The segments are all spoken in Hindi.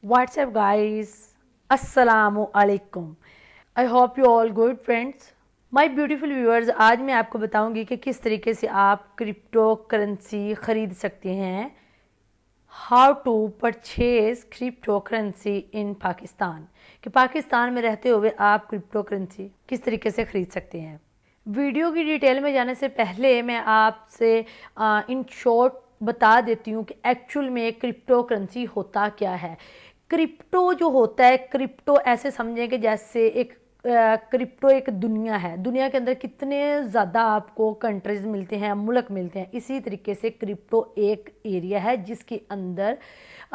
व्हाट्सएप गाइस, अस्सलामु अलैकुम। I hope you all good friends. My beautiful viewers, आज मैं आपको बताऊंगी कि किस तरीके से आप क्रिप्टो करेंसी ख़रीद सकते हैं। How to purchase crypto currency in Pakistan, कि पाकिस्तान में रहते हुए आप क्रिप्टो करेंसी किस तरीके से ख़रीद सकते हैं। वीडियो की डिटेल में जाने से पहले मैं आपसे इन शॉर्ट बता देती हूँ कि एक्चुअल में क्रिप्टो करेंसी होता क्या है। क्रिप्टो जो होता है, क्रिप्टो ऐसे समझें कि जैसे एक क्रिप्टो एक दुनिया है। दुनिया के अंदर कितने ज़्यादा आपको कंट्रीज़ मिलते हैं, मुल्क मिलते हैं, इसी तरीके से क्रिप्टो एक एरिया है जिसके अंदर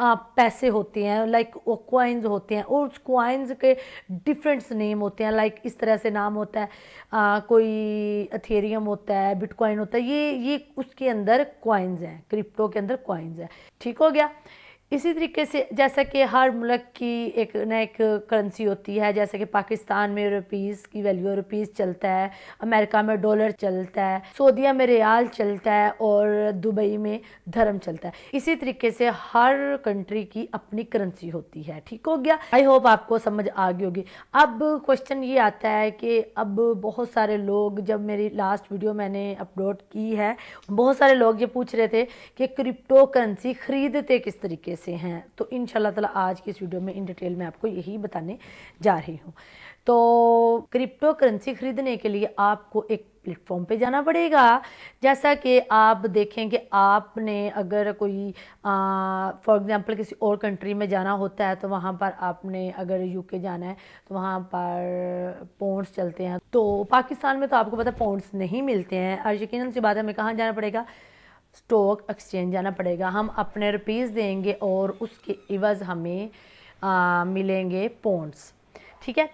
पैसे होते हैं, लाइक कॉइन्स होते हैं, और उस कॉइन्स के डिफरेंट्स नेम होते हैं। लाइक इस तरह से नाम होता है, कोई अथेरियम होता है, बिटकॉइन होता है, ये उसके अंदर कॉइन्स हैं, क्रिप्टो के अंदर कॉइन्स हैं। ठीक हो गया। इसी तरीके से जैसा कि हर मुल्क की एक न एक करेंसी होती है, जैसे कि पाकिस्तान में रुपीज़ की वैल्यू रुपीज़ चलता है, अमेरिका में डॉलर चलता है, सऊदीया में रियाल चलता है, और दुबई में धर्म चलता है। इसी तरीके से हर कंट्री की अपनी करेंसी होती है। ठीक हो गया। आई होप आपको समझ आ गई होगी। अब क्वेश्चन ये आता है कि अब बहुत सारे लोग, जब मेरी लास्ट वीडियो मैंने अपलोड की है, बहुत सारे लोग ये पूछ रहे थे कि क्रिप्टो करेंसी ख़रीदते किस तरीके से हैं। तो इंशाल्लाह ताला आज की इस वीडियो में इन डिटेल में आपको यही बताने जा रही हूँ। तो क्रिप्टो करेंसी ख़रीदने के लिए आपको एक प्लेटफॉर्म पे जाना पड़ेगा। जैसा कि आप देखें कि आपने अगर कोई फॉर एग्जांपल किसी और कंट्री में जाना होता है, तो वहाँ पर आपने अगर यूके जाना है तो वहाँ पर पौंड्स चलते हैं। तो पाकिस्तान में तो आपको पता पौंड्स नहीं मिलते हैं, और यकीनन सी बात है, हमें कहाँ जाना पड़ेगा, स्टॉक एक्सचेंज जाना पड़ेगा। हम अपने रुपीज़ देंगे और उसके इवज़ हमें मिलेंगे पौंड्स। ठीक है।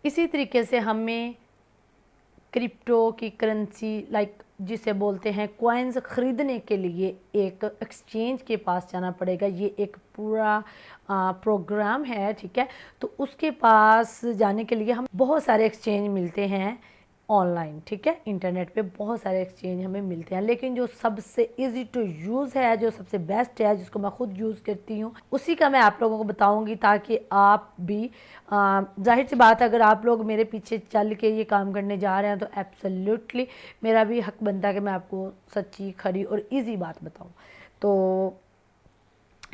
इसी तरीके से हमें क्रिप्टो की करेंसी, लाइक जिसे बोलते हैं कॉइन्स, ख़रीदने के लिए एक एक्सचेंज के पास जाना पड़ेगा। ये एक पूरा प्रोग्राम है। ठीक है। तो उसके पास जाने के लिए हम बहुत सारे एक्सचेंज मिलते हैं ऑनलाइन। ठीक है। इंटरनेट पे बहुत सारे एक्सचेंज हमें मिलते हैं, लेकिन जो सबसे इजी टू यूज़ है, जो सबसे बेस्ट है, जिसको मैं खुद यूज़ करती हूँ, उसी का मैं आप लोगों को बताऊंगी, ताकि आप भी जाहिर सी बात है, अगर आप लोग मेरे पीछे चल के ये काम करने जा रहे हैं तो एब्सोल्युटली मेरा भी हक बनता है कि मैं आपको सच्ची, खरी और ईजी बात बताऊँ। तो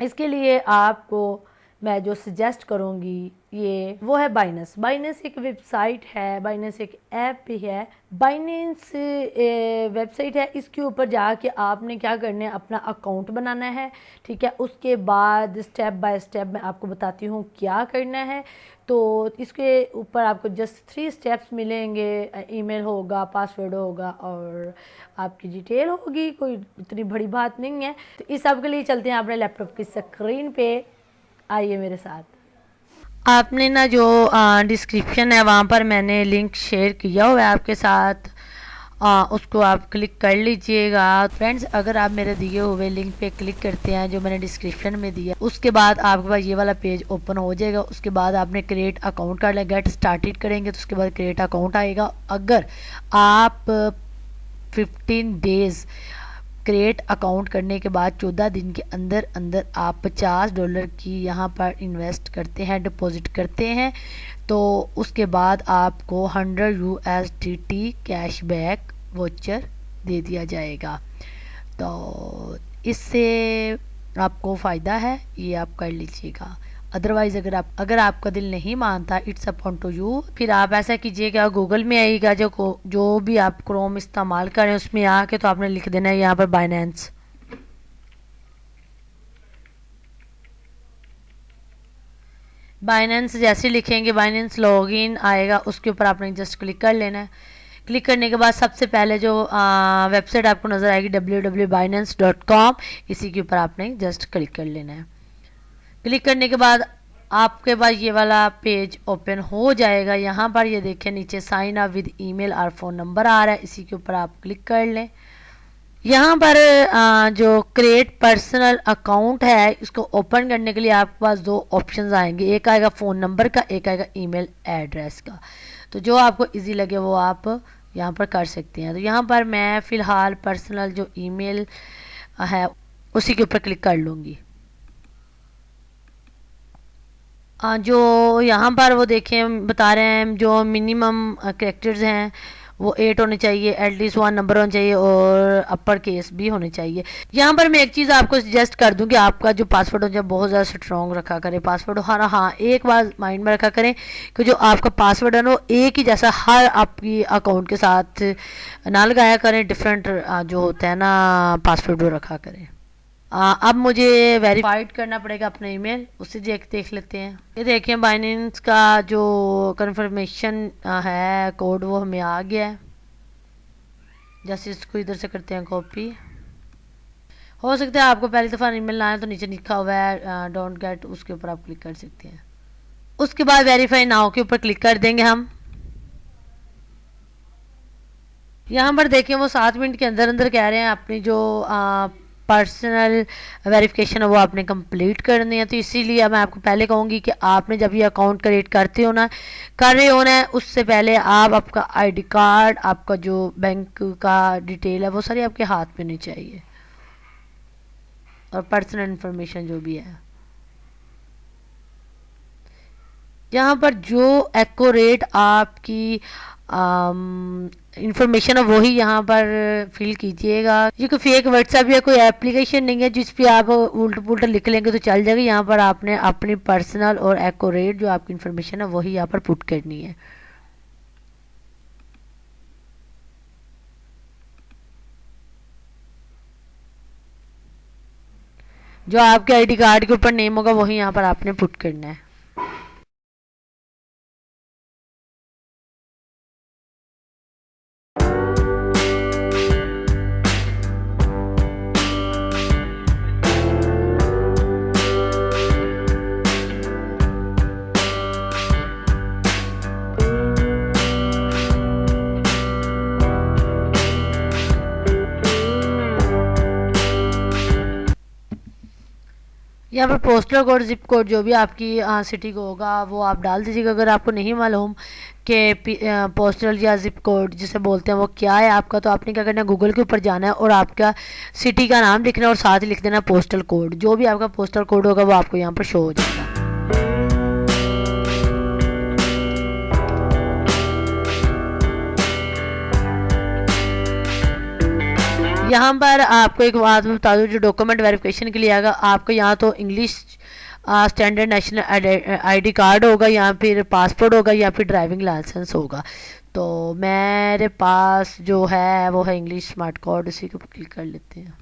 इसके लिए आपको मैं जो सजेस्ट करूँगी ये वो है बाइनेंस। बाइनेंस एक वेबसाइट है, बाइनेंस एक ऐप भी है। बाइनेंस वेबसाइट है, इसके ऊपर जाके आपने क्या करना है, अपना अकाउंट बनाना है। ठीक है। उसके बाद स्टेप बाय स्टेप मैं आपको बताती हूँ क्या करना है। तो इसके ऊपर आपको जस्ट 3 स्टेप्स मिलेंगे। ईमेल होगा, पासवर्ड होगा, और आपकी डिटेल होगी। कोई इतनी बड़ी बात नहीं है। तो इस सब के लिए चलते हैं अपने लैपटॉप की स्क्रीन पे। आइए मेरे साथ। आपने ना जो डिस्क्रिप्शन है वहाँ पर मैंने लिंक शेयर किया हुआ है आपके साथ, उसको आप क्लिक कर लीजिएगा। फ्रेंड्स, अगर आप मेरे दिए हुए लिंक पे क्लिक करते हैं जो मैंने डिस्क्रिप्शन में दिया, उसके बाद आपके पास ये वाला पेज ओपन हो जाएगा। उसके बाद आपने क्रिएट अकाउंट कर लें, गेट स्टार्टेड करेंगे तो उसके बाद क्रिएट अकाउंट आएगा। अगर आप 15 डेज़ क्रिएट अकाउंट करने के बाद 14 दिन के अंदर अंदर आप $50 की यहाँ पर इन्वेस्ट करते हैं, डिपॉजिट करते हैं, तो उसके बाद आपको 100 USDT कैशबैक वोचर दे दिया जाएगा। तो इससे आपको फ़ायदा है, ये आप कर लीजिएगा। अदरवाइज़ अगर आपका दिल नहीं मानता, इट्स अपॉन टू यू। फिर आप ऐसा कीजिएगा, गूगल में आइएगा, जो भी आप क्रोम इस्तेमाल करें उसमें आके तो आपने लिख देना है यहाँ पर बाइनेंस। बाइनेंस जैसे लिखेंगे, बाइनेंस लॉगिन आएगा, उसके ऊपर आपने जस्ट क्लिक कर लेना है। क्लिक करने के बाद सबसे पहले जो वेबसाइट आपको नज़र आएगी www.binance.com, इसी के ऊपर आपने जस्ट क्लिक कर लेना है। क्लिक करने के बाद आपके पास ये वाला पेज ओपन हो जाएगा। यहाँ पर ये देखें नीचे साइन अप विद ईमेल और फ़ोन नंबर आ रहा है, इसी के ऊपर आप क्लिक कर लें। यहाँ पर जो क्रिएट पर्सनल अकाउंट है, इसको ओपन करने के लिए आपके पास 2 ऑप्शंस आएंगे, एक आएगा फ़ोन नंबर का, एक आएगा ईमेल एड्रेस का। तो जो आपको इजी लगे वो आप यहाँ पर कर सकते हैं। तो यहाँ पर मैं फ़िलहाल पर्सनल जो ईमेल है उसी के ऊपर क्लिक कर लूँगी। जो यहाँ पर वो देखें बता रहे हैं जो मिनिमम कैरेक्टर्स हैं वो 8 होने चाहिए, एटलीस्ट 1 नंबर होना चाहिए और अपर केस भी होने चाहिए। यहाँ पर मैं एक चीज़ आपको सजेस्ट कर दूँ कि आपका जो पासवर्ड हो जाए बहुत ज़्यादा स्ट्रॉन्ग रखा करें पासवर्ड। हाँ, एक बात माइंड में रखा करें कि जो आपका पासवर्ड है ना वो एक ही जैसा हर आपकी अकाउंट के साथ ना लगाया करें, डिफरेंट जो होता है ना पासवर्ड वो रखा करें। अब मुझे वेरीफाइड करना पड़ेगा अपना ईमेल, उससे देख लेते हैं। ये देखिए बाइनेंस का जो कंफर्मेशन है कोड वो हमें आ गया है। जैसे इसको इधर से करते हैं कॉपी। हो सकता है आपको पहली दफ़ा ईमेल ना आए तो नीचे लिखा हुआ है डोंट गेट, उसके ऊपर आप क्लिक कर सकते हैं। उसके बाद वेरीफाई नाउ के ऊपर क्लिक कर देंगे हम। यहाँ पर देखें वो 7 मिनट के अंदर अंदर कह रहे हैं अपनी जो पर्सनल वेरिफिकेशन है वो आपने कंप्लीट करनी है। तो इसीलिए मैं आपको पहले कहूँगी कि आपने जब ये अकाउंट क्रिएट कर रहे होना है उससे पहले आप आपका आईडी कार्ड, आपका जो बैंक का डिटेल है वो सारी आपके हाथ में होनी चाहिए और पर्सनल इन्फॉर्मेशन जो भी है। यहाँ पर जो एक्यूरेट आपकी इंफॉर्मेशन है वही यहाँ पर फिल कीजिएगा। ये कोई फेक व्हाट्सएप या कोई एप्लीकेशन नहीं है जिस पे आप उल्टा पुल्टा लिख लेंगे तो चल जाएगा। यहाँ पर आपने अपनी पर्सनल और एक्यूरेट जो आपकी इंफॉर्मेशन है वही यहाँ पर पुट करनी है। जो आपके आईडी कार्ड के ऊपर नेम होगा वही यहाँ पर आपने पुट करना है। यहाँ पर पोस्टल कोड, जिप कोड जो भी आपकी सिटी को होगा वो आप डाल दीजिएगा। अगर आपको नहीं मालूम कि पोस्टल या जिप कोड जिसे बोलते हैं वो क्या है आपका, तो आपने क्या करना है गूगल के ऊपर जाना है और आपका सिटी का नाम लिखना है और साथ ही लिख देना पोस्टल कोड। जो भी आपका पोस्टल कोड होगा वो आपको यहाँ पर शो हो जाएगा। यहाँ पर आपको एक बात मैं बता दूँ, जो डॉक्यूमेंट वेरिफिकेशन के लिए आएगा आपको यहाँ तो English standard national ID card होगा या फिर पासपोर्ट होगा या फिर ड्राइविंग लाइसेंस होगा। तो मेरे पास जो है वो है इंग्लिश स्मार्ट कार्ड, उसी को क्लिक कर लेते हैं।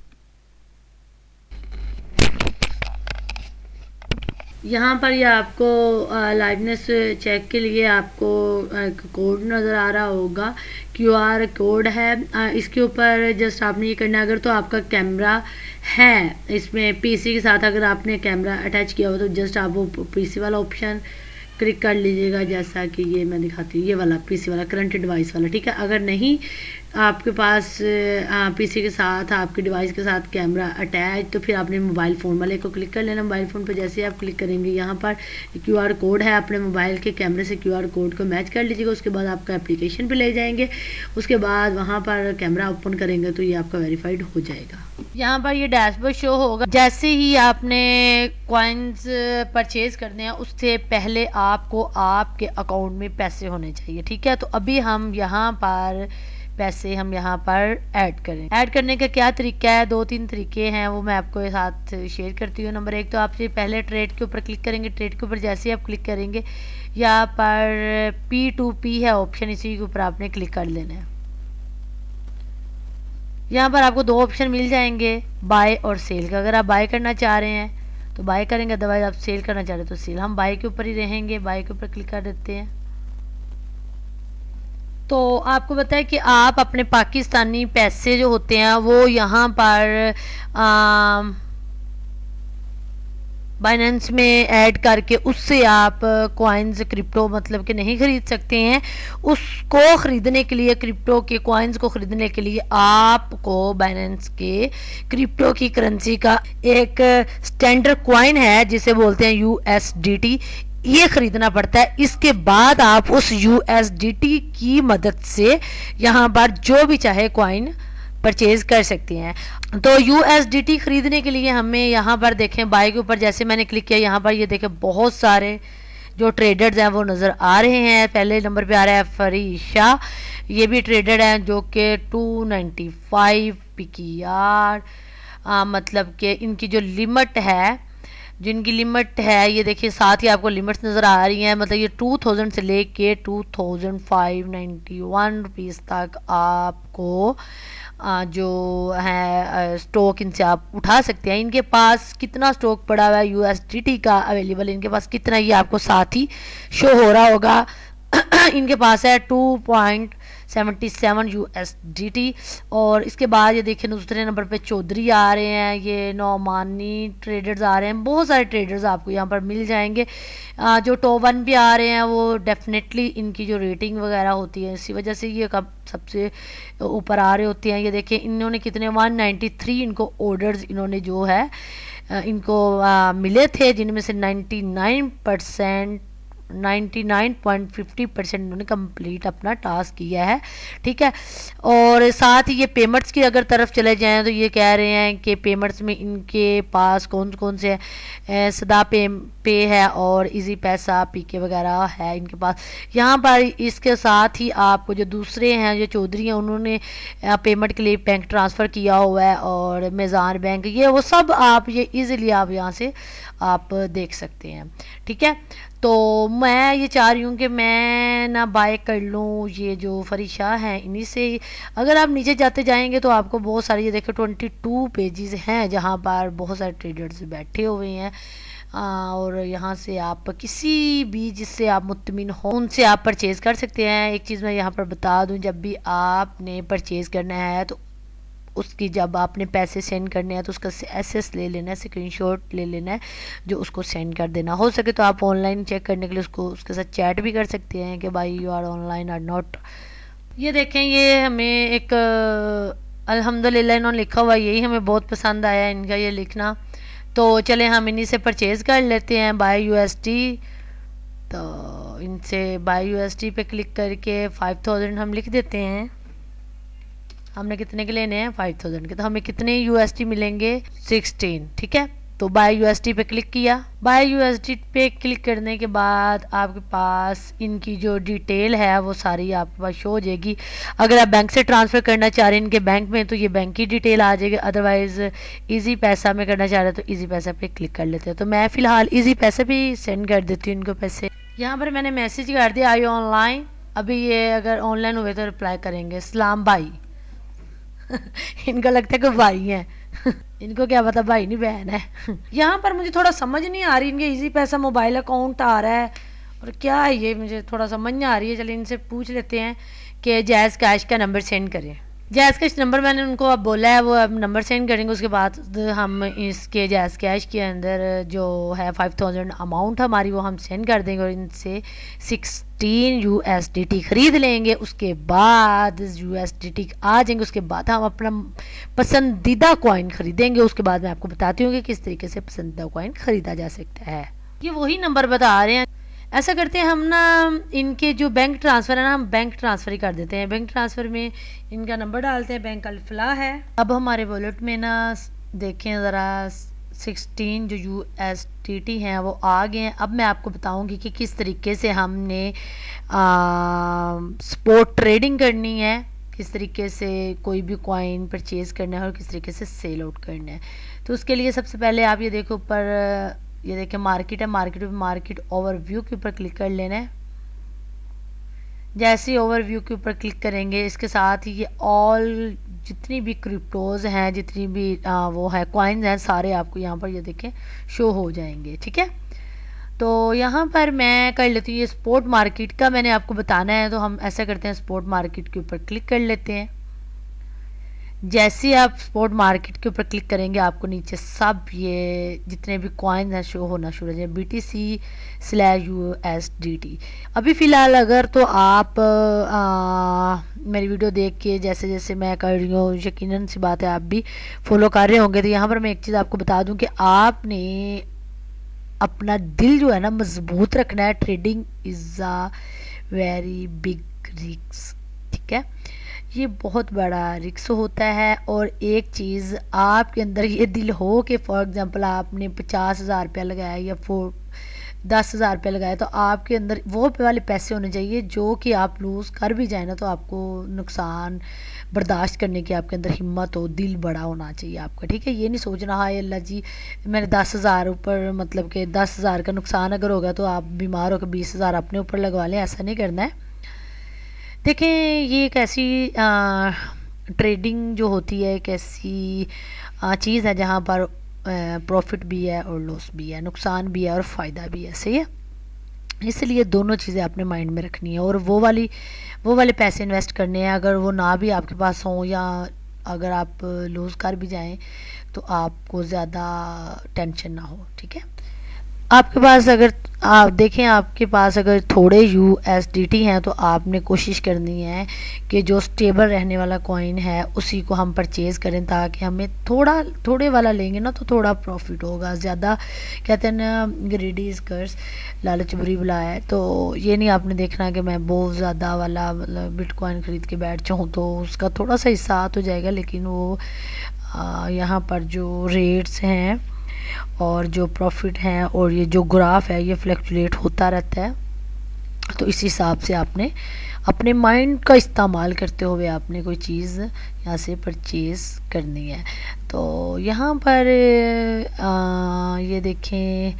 यहाँ पर ये आपको लाइवनेस चेक के लिए आपको कोड नज़र आ रहा होगा, क्यूआर कोड है। इसके ऊपर जस्ट आपने ये करना है, अगर तो आपका कैमरा है इसमें पीसी के साथ, अगर आपने कैमरा अटैच किया हो तो जस्ट आप वो पीसी वाला ऑप्शन क्लिक कर लीजिएगा, जैसा कि ये मैं दिखाती हूँ, ये वाला पीसी वाला करंट डिवाइस वाला, ठीक है। अगर नहीं आपके पास पीसी के साथ आपके डिवाइस के साथ कैमरा अटैच तो फिर आपने मोबाइल फ़ोन वाले को क्लिक कर लेना। मोबाइल फ़ोन पर जैसे ही आप क्लिक करेंगे यहाँ पर क्यूआर कोड है, अपने मोबाइल के कैमरे से क्यूआर कोड को मैच कर लीजिएगा। उसके बाद आपका एप्लीकेशन पे ले जाएंगे, उसके बाद वहाँ पर कैमरा ओपन करेंगे तो ये आपका वेरीफाइड हो जाएगा। यहाँ पर ये डैशबोर्ड शो होगा। जैसे ही आपने कॉइन्स परचेज करने हैं उससे पहले आपको आपके अकाउंट में पैसे होने चाहिए, ठीक है। तो अभी हम यहाँ पर पैसे हम यहाँ पर ऐड करें। ऐड करने का क्या तरीका है, 2-3 तरीके हैं, वो मैं आपको साथ शेयर करती हूँ। नंबर 1 तो आप पहले ट्रेड के ऊपर क्लिक करेंगे। ट्रेड के ऊपर जैसे ही आप क्लिक करेंगे यहाँ पर P2P है ऑप्शन, इसी के ऊपर आपने क्लिक कर लेना है। यहाँ पर आपको 2 ऑप्शन मिल जाएंगे, बाय और सेल का। अगर आप बाय करना चाह रहे हैं तो बाय करेंगे, अदरवाइज आप सेल करना चाह रहे हैं तो सेल। हम बाय के ऊपर ही रहेंगे, बाय के ऊपर क्लिक कर देते हैं। तो आपको बताया कि आप अपने पाकिस्तानी पैसे जो होते हैं वो यहाँ पर बाइनेंस में ऐड करके उससे आप कॉइन्स क्रिप्टो मतलब कि नहीं ख़रीद सकते हैं। उसको ख़रीदने के लिए, क्रिप्टो के कॉइन्स को ख़रीदने के लिए आपको बाइनेंस के क्रिप्टो की करेंसी का एक स्टैंडर्ड कॉइन है जिसे बोलते हैं USDT, ये ख़रीदना पड़ता है। इसके बाद आप उस USDT की मदद से यहाँ पर जो भी चाहे कॉइन परचेज कर सकते हैं। तो USDT ख़रीदने के लिए हमें यहाँ पर देखें बाय के ऊपर जैसे मैंने क्लिक किया, यहाँ पर ये देखें बहुत सारे जो ट्रेडर्स हैं वो नज़र आ रहे हैं। पहले नंबर पे आ रहा है फरीशा, ये भी ट्रेडर हैं जो कि 295 PKR, मतलब कि इनकी जो लिमिट है, जिनकी लिमिट है ये देखिए, साथ ही आपको लिमिट्स नज़र आ रही हैं। मतलब ये 2000 से लेके 2591 रुपीज़ तक आपको जो है स्टॉक इनसे आप उठा सकते हैं। इनके पास कितना स्टॉक पड़ा हुआ है USDT का अवेलेबल, इनके पास कितना, ये आपको साथ ही शो हो रहा होगा। इनके पास है 2.77 USDT। और इसके बाद ये देखिए दूसरे नंबर पे चौधरी आ रहे हैं, ये नौमानी ट्रेडर्स आ रहे हैं। बहुत सारे ट्रेडर्स आपको यहाँ पर मिल जाएंगे। जो टॉप 1 पे आ रहे हैं वो डेफिनेटली इनकी जो रेटिंग वगैरह होती है इसी वजह से ये कब सबसे ऊपर आ रहे होते हैं। ये देखिए इन्होंने कितने 193 इनको ऑर्डर्स इन्होंने जो है इनको मिले थे, जिनमें से 99.50% उन्होंने कंप्लीट अपना टास्क किया है। ठीक है, और साथ ही ये पेमेंट्स की अगर तरफ चले जाएं तो ये कह रहे हैं कि पेमेंट्स में इनके पास कौन कौन से सदा पे है और इजी पैसा पीके वगैरह है इनके पास। यहाँ पर इसके साथ ही आपको जो दूसरे हैं जो चौधरी हैं उन्होंने पेमेंट के लिए बैंक ट्रांसफ़र किया हुआ है और मेज़ान बैंक, ये वो सब आप ये इजीली आप यहाँ से आप देख सकते हैं। ठीक है, तो मैं ये चाह रही हूँ कि मैं ना बाय कर लूँ ये जो फरीशा हैं इन्हीं से। अगर आप नीचे जाते जाएंगे तो आपको बहुत सारी, ये देखो 22 पेजेस हैं जहाँ पर बहुत सारे ट्रेडर्स बैठे हुए हैं। और यहाँ से आप किसी भी जिससे आप मुतमिन हो उनसे आप परचेज़ कर सकते हैं। एक चीज़ मैं यहाँ पर बता दूँ, जब भी आपने परचेज़ करना है तो उसकी जब आपने पैसे सेंड करने हैं तो उसका एसेस ले लेना है, स्क्रीनशॉट ले लेना है, जो उसको सेंड कर देना। हो सके तो आप ऑनलाइन चेक करने के लिए उसको उसके साथ चैट भी कर सकते हैं कि भाई यू आर ऑनलाइन और नॉट। ये देखें, ये हमें एक अल्हम्दुलिल्लाह इन्होंने लिखा हुआ, यही हमें बहुत पसंद आया इनका ये लिखना। तो चले हम इन्हीं से परचेज़ कर लेते हैं बाय USD। तो इनसे बाय USD पे क्लिक करके 5000 हम लिख देते हैं। हमने कितने के लेने हैं 5000 के, तो हमें कितने USD मिलेंगे 16। ठीक है, तो बाय USD पे क्लिक किया। बाय USD पे क्लिक करने के बाद आपके पास इनकी जो डिटेल है वो सारी आपके पास शो हो जाएगी। अगर आप बैंक से ट्रांसफ़र करना चाह रहे हैं इनके बैंक में तो ये बैंक की डिटेल आ जाएगी, अदरवाइज़ इजी पैसा में करना चाह रहे हैं तो इजी पैसा पे क्लिक कर लेते हैं। तो मैं फ़िलहाल इजी पैसा भी सेंड कर देती हूँ इनको पैसे। यहाँ पर मैंने मैसेज कर दिया आई ऑनलाइन। अभी ये अगर ऑनलाइन हुए तो रिप्लाई करेंगे सलाम भाई। इनको लगता है कि भाई हैं। इनको क्या पता भाई नहीं बहन है। यहाँ पर मुझे थोड़ा समझ नहीं आ रही, इनके इजी पैसा मोबाइल अकाउंट आ रहा है और क्या है ये, मुझे थोड़ा समझ नहीं आ रही है। चलिए इनसे पूछ लेते हैं कि जैज़ कैश का नंबर सेंड करें। जैज़ कैश नंबर मैंने उनको अब बोला है, वो अब नंबर सेंड करेंगे। उसके बाद हम इसके जैज़ कैश के अंदर जो है 5000 अमाउंट हमारी वो हम सेंड कर देंगे और इनसे 16 USDT ख़रीद लेंगे। उसके बाद USDT आ जाएंगे, उसके बाद हम अपना पसंदीदा कॉइन ख़रीदेंगे। उसके बाद मैं आपको बताती हूँ कि किस तरीके से पसंदीदा कॉइन ख़रीदा जा सकता है। ये वही नंबर बता रहे हैं। ऐसा करते हैं हम ना, इनके जो बैंक ट्रांसफ़र है ना, हम बैंक ट्रांसफ़र ही कर देते हैं। बैंक ट्रांसफ़र में इनका नंबर डालते हैं, बैंक अल-फलाह है। अब हमारे वॉलेट में ना देखें ज़रा 16 जो USDT हैं वो आ गए हैं। अब मैं आपको बताऊंगी कि किस तरीके से हमने स्पॉट ट्रेडिंग करनी है, किस तरीके से कोई भी कॉइन परचेज़ करना है और किस तरीके से सेल आउट करना है। तो उसके लिए सबसे पहले आप ये देखो ऊपर, ये देखिए मार्केट है, मार्केट ओवरव्यू के ऊपर क्लिक कर लेना है। जैसे ही ओवरव्यू के ऊपर क्लिक करेंगे इसके साथ ही ये ऑल जितनी भी क्रिप्टोज़ हैं, जितनी भी वो है कॉइन्स हैं, सारे आपको यहाँ पर ये देखें शो हो जाएंगे। ठीक है, तो यहाँ पर मैं कर लेती हूँ ये स्पॉट मार्केट का मैंने आपको बताना है, तो हम ऐसा करते हैं स्पॉट मार्केट के ऊपर क्लिक कर लेते हैं। जैसे ही आप स्पॉट मार्केट के ऊपर क्लिक करेंगे आपको नीचे सब ये जितने भी कॉइन्स हैं शो होना शुरू हो जाए, BTC/USDT। अभी फ़िलहाल अगर तो आप मेरी वीडियो देख के जैसे जैसे मैं कर रही हूँ, यकीनन सी बात है आप भी फॉलो कर रहे होंगे। तो यहाँ पर मैं एक चीज़ आपको बता दूँ कि आपने अपना दिल जो है ना मजबूत रखना है। Trading is a very big risk. ठीक है, ये बहुत बड़ा रिस्क होता है। और एक चीज़ आपके अंदर ये दिल हो कि फॉर एग्ज़ाम्पल आपने 50,000 रुपया लगाया या 10,000 रुपये लगाए, तो आपके अंदर वो वाले पैसे होने चाहिए जो कि आप लूज़ कर भी जाए ना तो आपको नुकसान बर्दाश्त करने की आपके अंदर हिम्मत हो, दिल बड़ा होना चाहिए आपका, ठीक है। ये नहीं सोचना हाय अल्लाह जी मैंने 10,000 ऊपर, मतलब कि 10,000 का नुकसान अगर होगा तो आप बीमार होकर 20,000 अपने ऊपर लगवा लें, ऐसा नहीं करना है। देखें, ये एक ऐसी ट्रेडिंग जो होती है एक ऐसी चीज़ है जहाँ पर प्रॉफिट भी है और लॉस भी है, नुकसान भी है और फ़ायदा भी है, सही है। इसलिए दोनों चीज़ें अपने माइंड में रखनी है और वो वाले पैसे इन्वेस्ट करने हैं। अगर वो ना भी आपके पास हों या अगर आप लूज़ कर भी जाएं तो आपको ज़्यादा टेंशन ना हो, ठीक है। आपके पास अगर आप देखें, आपके पास अगर थोड़े USDT हैं तो आपने कोशिश करनी है कि जो स्टेबल रहने वाला कॉइन है उसी को हम परचेज़ करें, ताकि हमें थोड़े वाला लेंगे ना तो थोड़ा प्रॉफिट होगा। ज़्यादा कहते हैं ना ग्रीडी इज़ कर्स, लालच बुरी बला है। तो ये नहीं आपने देखना कि मैं बहुत ज़्यादा वाला मतलब बिटकॉइन ख़रीद के बैठ जाऊँ तो उसका थोड़ा सा हिस्सा आ तो जाएगा, लेकिन वो यहाँ पर जो रेट्स हैं और जो प्रॉफिट हैं और ये जो ग्राफ है ये फ्लक्चुएट होता रहता है। तो इस हिसाब से आपने अपने माइंड का इस्तेमाल करते हुए आपने कोई चीज़ यहाँ से परचेज़ करनी है। तो यहाँ पर ये देखें,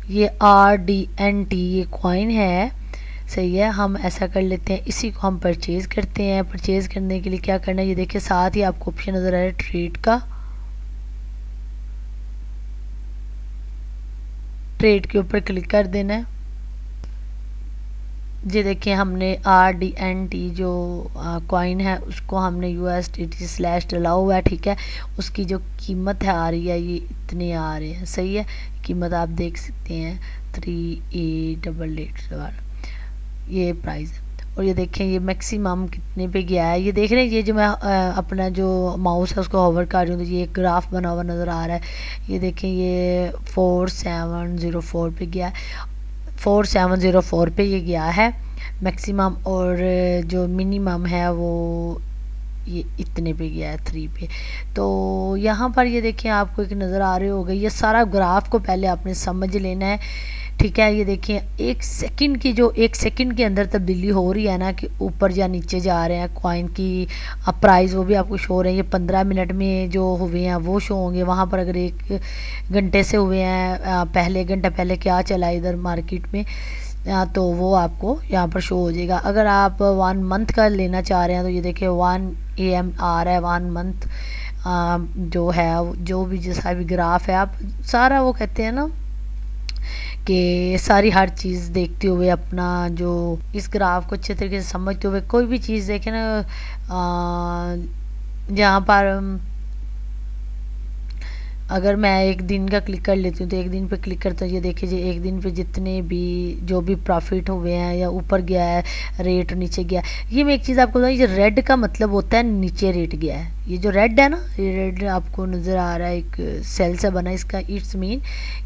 ये RDNT ये कॉइन है, सही है। हम ऐसा कर लेते हैं, इसी को हम परचेज़ करते हैं। परचेज़ करने के लिए क्या करना है, ये देखिए साथ ही आपको ऑप्शन नज़र आ रहा है ट्रेड का। ट्रेड के ऊपर क्लिक कर देना है। ये देखिए हमने RDNT जो कॉइन है उसको हमने USDT/ डला हुआ है, ठीक है। उसकी जो कीमत है आ रही है ये इतने आ रहे हैं, सही है। कीमत आप देख सकते हैं 3888 ये प्राइस है। और ये देखें ये मैक्सिमम कितने पे गया है, ये देख रहे हैं। ये जो मैं अपना जो माउस है उसको होवर कर रही हूँ तो ये एक ग्राफ बना हुआ नज़र आ रहा है। ये देखें ये 4704 पे गया है, 4704 पे ये गया है मैक्सिमम, और जो मिनिमम है वो ये इतने पे गया है 3 पे। तो यहाँ पर ये देखें आपको एक नज़र आ रही होगी, ये सारा ग्राफ को पहले आपने समझ लेना है, ठीक है। ये देखिए एक सेकंड के अंदर तब्दीली हो रही है ना कि ऊपर या नीचे जा रहे हैं कॉइन की प्राइस, वो भी आपको शो हो रहे हैं। ये 15 मिनट में जो हुए हैं वो शो होंगे। वहाँ पर अगर 1 घंटे से हुए हैं, पहले घंटा पहले क्या चला इधर मार्केट में, तो वो आपको यहाँ पर शो हो जाएगा। अगर आप 1 मंथ का लेना चाह रहे हैं तो ये देखिए 1 AM आ रहा है 1 मंथ जो है, जो भी जैसा भी ग्राफ है आप सारा वो कहते हैं ना कि सारी हर चीज़ देखते हुए अपना जो इस ग्राफ को अच्छे तरीके से समझते हुए कोई भी चीज़ देखें ना, जहाँ पर अगर मैं एक दिन का क्लिक कर लेती हूँ तो एक दिन पे क्लिक करता हूँ, ये देखिए जी एक दिन पे जितने भी जो भी प्रॉफिट हुए हैं या ऊपर गया है रेट, नीचे गया। ये मैं एक चीज़ आपको बताऊँ, ये रेड का मतलब होता है नीचे रेट गया है। ये जो रेड है ना, ये रेड आपको नज़र आ रहा है एक सेल से बना, इसका इट्स मीन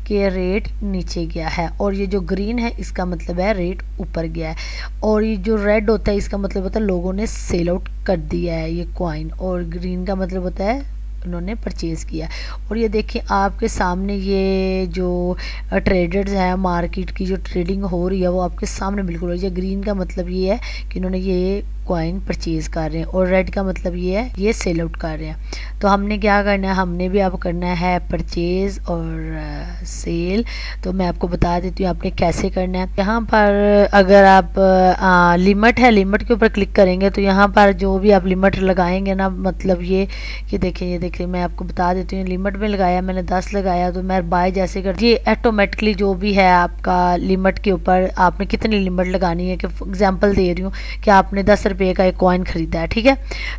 कि रेट नीचे गया है। और ये जो ग्रीन है इसका मतलब है रेट ऊपर गया है। और ये जो रेड होता है इसका मतलब होता है लोगों ने सेल आउट कर दिया है ये कॉइन, और ग्रीन का मतलब होता है उन्होंने परचेज़ किया। और ये देखिए आपके सामने ये जो ट्रेडर्स हैं, मार्केट की जो ट्रेडिंग हो रही है वो आपके सामने बिल्कुल हो रही है। ग्रीन का मतलब ये है कि इन्होंने ये कॉइन परचेज़ कर रहे हैं, और रेड का मतलब ये है ये सेल आउट कर रहे हैं। तो हमने क्या करना है, हमने भी अब करना है परचेज़ और सेल। तो मैं आपको बता देती हूँ आपने कैसे करना है। यहाँ पर अगर आप लिमिट है, लिमिट के ऊपर क्लिक करेंगे तो यहाँ पर जो भी आप लिमिट लगाएंगे ना, मतलब ये कि देखिए ये देखिए मैं आपको बता देती हूँ। लिमिट में लगाया मैंने 10 लगाया, तो मैं बाय जैसे कर ये ऑटोमेटिकली जो भी है आपका लिमिट के ऊपर आपने कितनी लिमिट लगानी है, कि एग्जांपल दे रही हूँ कि आपने 10 रुपये का एक कॉइन ख़रीदा है, ठीक है।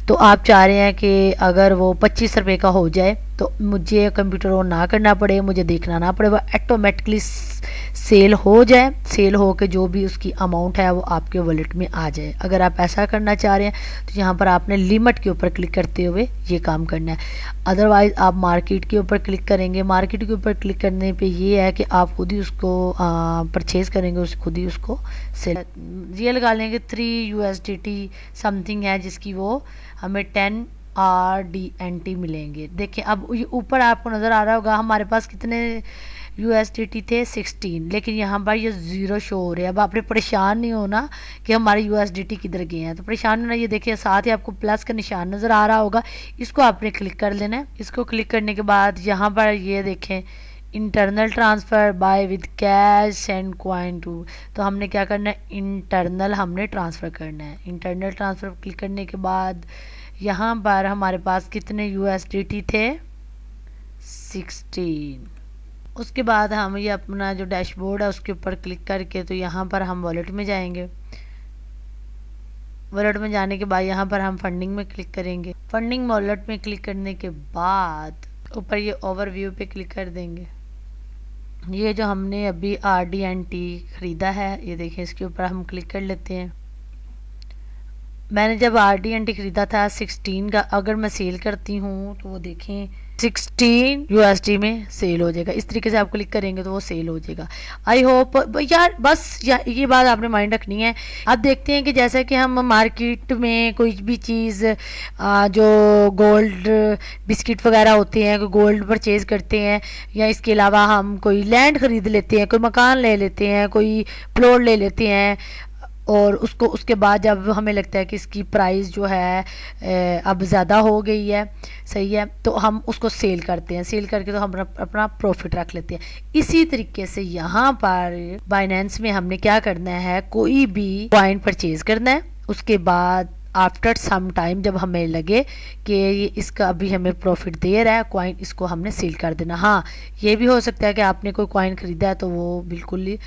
तो आप चाह रहे हैं कि अगर वो 25 रुपये का हो जाए तो मुझे कंप्यूटर ऑन ना करना पड़े, मुझे देखना ना पड़े, वो ऑटोमेटिकली सेल हो जाए, सेल हो के जो भी उसकी अमाउंट है वो आपके वॉलेट में आ जाए। अगर आप ऐसा करना चाह रहे हैं तो यहाँ पर आपने लिमिट के ऊपर क्लिक करते हुए ये काम करना है। अदरवाइज़ आप मार्केट के ऊपर क्लिक करेंगे, मार्केट के ऊपर क्लिक करने पे ये है कि आप खुद ही उसको परचेज़ करेंगे, खुद ही उसको सेल ये लगा लेंगे। 3 USDT समथिंग है जिसकी वो हमें 10 RDNT मिलेंगे। देखिए अब ये ऊपर आपको नज़र आ रहा होगा हमारे पास कितने USDT थे 16, लेकिन यहाँ पर ये ज़ीरो शो हो रहे हैं। अब आपने परेशान नहीं होना कि हमारे USDT किधर गए हैं, तो परेशान होना, ये देखिए साथ ही आपको प्लस का निशान नज़र आ रहा होगा, इसको आपने क्लिक कर लेना है। इसको क्लिक करने के बाद यहाँ पर ये देखें internal transfer by with cash send coin to, तो हमने क्या करना है, इंटरनल हमने ट्रांसफ़र करना है। इंटरनल ट्रांसफ़र क्लिक करने के बाद यहाँ पर हमारे पास कितने USDT थे, 16। उसके बाद हम ये अपना जो डैशबोर्ड है उसके ऊपर क्लिक करके तो यहाँ पर हम वॉलेट में जाएंगे। वॉलेट में जाने के बाद यहाँ पर हम फंडिंग में क्लिक करेंगे। फंडिंग वॉलेट में क्लिक करने के बाद ऊपर ये ओवरव्यू पे क्लिक कर देंगे। ये जो हमने अभी RDNT ख़रीदा है, ये देखिए इसके ऊपर हम क्लिक कर लेते हैं। मैंने जब RDNT ख़रीदा था 16 का, अगर मैं सेल करती हूँ तो वो देखें 16 USD में सेल हो जाएगा। इस तरीके से आप क्लिक करेंगे तो वो सेल हो जाएगा। आई होप यार, बस ये बात आपने माइंड रखनी है। अब देखते हैं कि जैसा कि हम मार्केट में कोई भी चीज़ जो गोल्ड बिस्किट वगैरह होते हैं, कोई गोल्ड परचेज़ करते हैं, या इसके अलावा हम कोई लैंड ख़रीद लेते हैं, कोई मकान ले लेते हैं, कोई प्लॉट ले लेते हैं, और उसको उसके बाद जब हमें लगता है कि इसकी प्राइस जो है अब ज़्यादा हो गई है, सही है, तो हम उसको सेल करते हैं। सेल करके तो हम अपना प्रॉफिट रख लेते हैं। इसी तरीके से यहाँ पर बाइनेंस में हमने क्या करना है, कोई भी कॉइन परचेज करना है, उसके बाद आफ्टर सम टाइम जब हमें लगे कि ये इसका अभी हमें प्रॉफिट दे रहा है कॉइन, इसको हमने सेल कर देना। हाँ, ये भी हो सकता है कि आपने कोई कॉइन ख़रीदा है तो वो बिल्कुल ही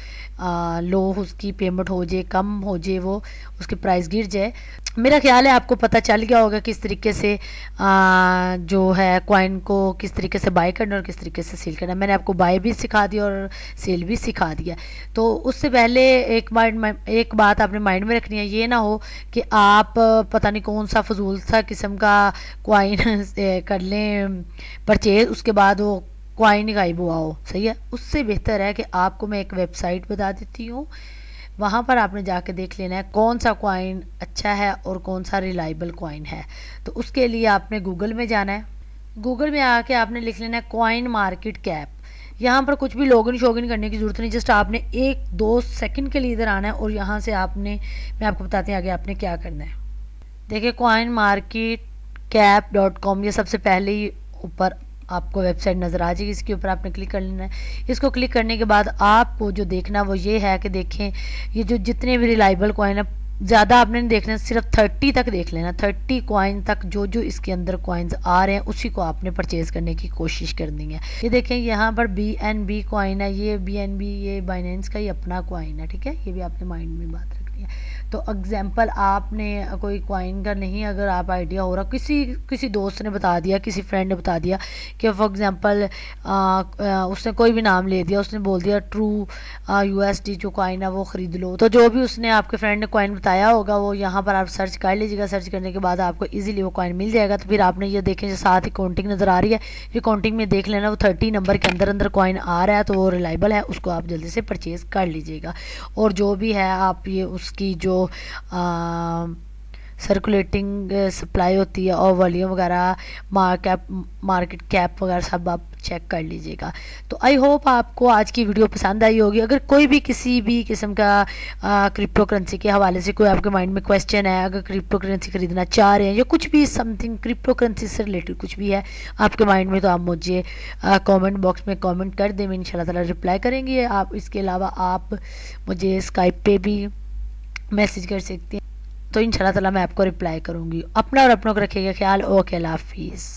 लो उसकी पेमेंट हो जाए, कम हो जाए, वो उसकी प्राइस गिर जाए। मेरा ख्याल है आपको पता चल गया होगा किस तरीके से जो है कॉइन को किस तरीके से बाय करना और किस तरीके से सेल करना। मैंने आपको बाय भी सिखा दिया और सेल भी सिखा दिया। तो उससे पहले एक बात आपने माइंड में रखनी है, ये ना हो कि आप पता नहीं कौन सा फजूल सा किस्म का कॉइन कर लें परचेज, उसके बाद वो कॉइन गायब हुआ हो, सही है। उससे बेहतर है कि आपको मैं एक वेबसाइट बता देती हूँ, वहाँ पर आपने जाके देख लेना है कौन सा कॉइन अच्छा है और कौन सा रिलायबल कॉइन है। तो उसके लिए आपने गूगल में जाना है। गूगल में आके आपने लिख लेना है कॉइन मार्केट कैप। यहाँ पर कुछ भी लॉगिन शॉगिन करने की ज़रूरत नहीं, जस्ट आपने 1-2 सेकंड के लिए इधर आना है और यहाँ से आपने, मैं आपको बताती हूँ आगे आपने क्या करना है। देखिए कॉइन मार्केट कैप.com, ये सबसे पहले ही ऊपर आपको वेबसाइट नज़र आ जाएगी, इसके ऊपर आपने क्लिक कर लेना है। इसको क्लिक करने के बाद आपको जो देखना वो ये है कि देखें ये जो जितने भी रिलायबल कॉइन है, ज़्यादा आपने नहीं देखना, सिर्फ 30 तक देख लेना। 30 कॉइन तक जो जो इसके अंदर कॉइन्स आ रहे हैं उसी को आपने परचेज़ करने की कोशिश करनी है। ये देखें यहाँ पर BNB कॉइन है, ये BNB ये बाइनेंस का ही अपना कॉइन है, ठीक है। ये भी आपने माइंड में बात रखनी है। तो एग्जाम्पल आपने कोई कॉइन का नहीं, अगर आप आइडिया हो रहा, किसी दोस्त ने बता दिया, किसी फ्रेंड ने बता दिया कि फॉर एग्जांपल उसने कोई भी नाम ले दिया, उसने बोल दिया ट्रू USD जो कॉइन है वो ख़रीद लो, तो जो भी उसने आपके फ्रेंड ने कॉइन बताया होगा वो यहाँ पर आप सर्च कर लीजिएगा। सर्च करने के बाद आपको इजीली वो कॉइन मिल जाएगा। तो फिर आपने ये देखें, साथ ही काउंटिंग नज़र आ रही है, ये काउंटिंग में देख लेना, वो 30 नंबर के अंदर कॉइन आ रहा है तो वो रिलायबल है, उसको आप जल्दी से परचेज़ कर लीजिएगा। और जो भी है आप ये उसकी जो सर्कुलेटिंग सप्लाई होती है और वॉल्यूम वगैरह मार्केट कैप वगैरह सब आप चेक कर लीजिएगा। तो आई होप आपको आज की वीडियो पसंद आई होगी। अगर कोई भी किसी भी किस्म का क्रिप्टो करेंसी के हवाले से कोई आपके माइंड में क्वेश्चन है, अगर क्रिप्टो करेंसी ख़रीदना चाह रहे हैं या कुछ भी समथिंग क्रिप्टो करेंसी से रिलेटेड कुछ भी है आपके माइंड में, तो आप मुझे कमेंट बॉक्स में कमेंट कर दें, मैं इंशाल्लाह ताला रिप्लाई करेंगे। आप इसके अलावा आप मुझे स्काइप पे भी मैसेज कर सकते हैं, तो इंशाल्लाह ताला मैं आपको रिप्लाई करूँगी। अपना और अपनों को रखिएगा ख्याल। ओके, अल्लाह हाफिज़।